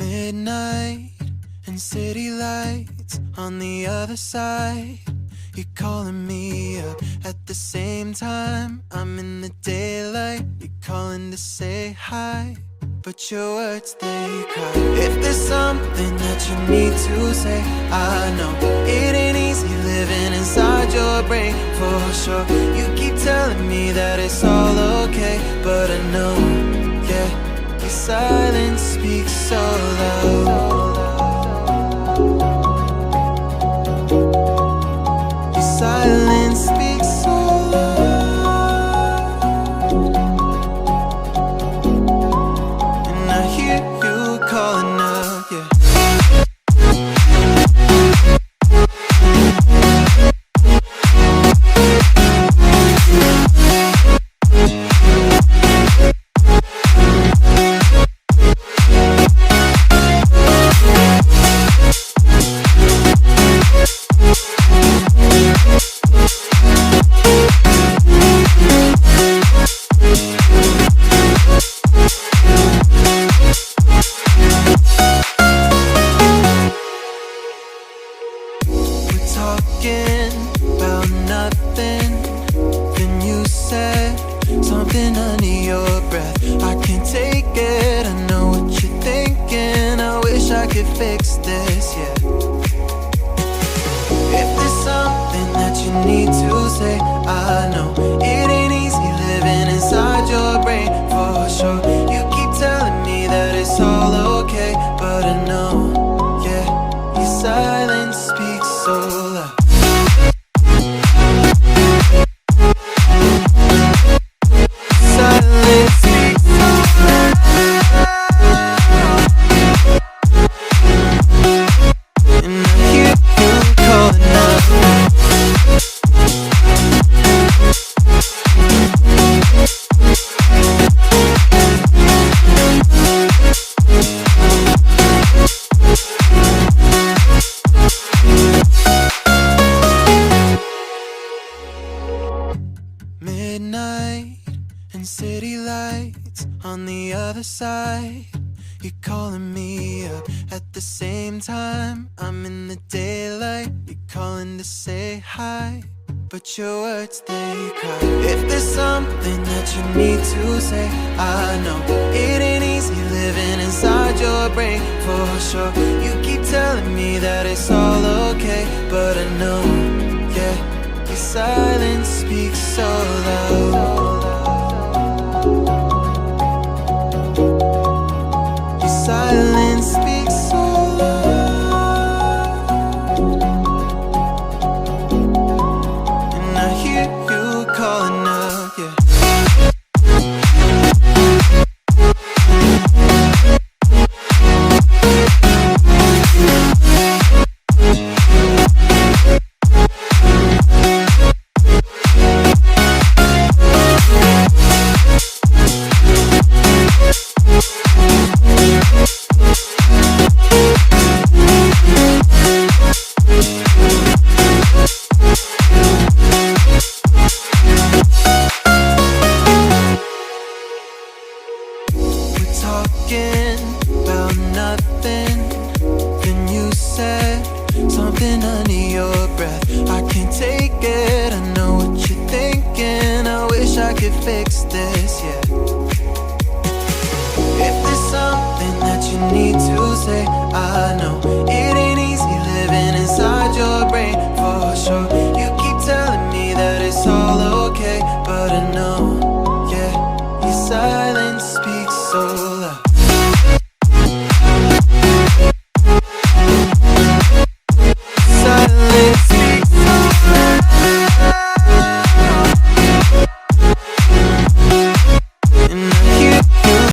Midnight and city lights on the other side. You're calling me up at the same time. I'm in the daylight. You're calling to say hi, but your words, they cry. If there's something that you need to say, I know it ain't easy living inside your brain, for sure. You keep telling me that it's all okay, but I know, yeah, your silence speaks so loud. Your silence speaks so loud, and I hear you calling up, yeah. Talking about nothing, then you said something under your breath. I can't take it, I know what you're thinking. I wish I could fix this, yeah. If there's something that you need to say, I know it ain't easy living inside your brain, for sure. You keep telling me that it's all okay, but I know, yeah, your silence speaks so loud. Silence speaks so loud, and I hear you calling up. Midnight and city lights on the other side. You're calling me up at the same time. I'm in the daylight. You're calling to say hi, but your words, they cry. If there's something that you need to say, I know it ain't easy living inside your brain, for sure. You keep telling me that it's all okay, but I know, yeah, your silence speaks so loud. Your silence speaks so loud, and I hear you calling up, yeah. Talking about nothing, then you said something under your breath. I can't take it, I know what you're thinking. I wish I could fix this, yeah. If there's something that you need to say, I know it ain't easy living inside your brain, for sure. You keep telling me that it's all okay, but I know, yeah, your silence speaks so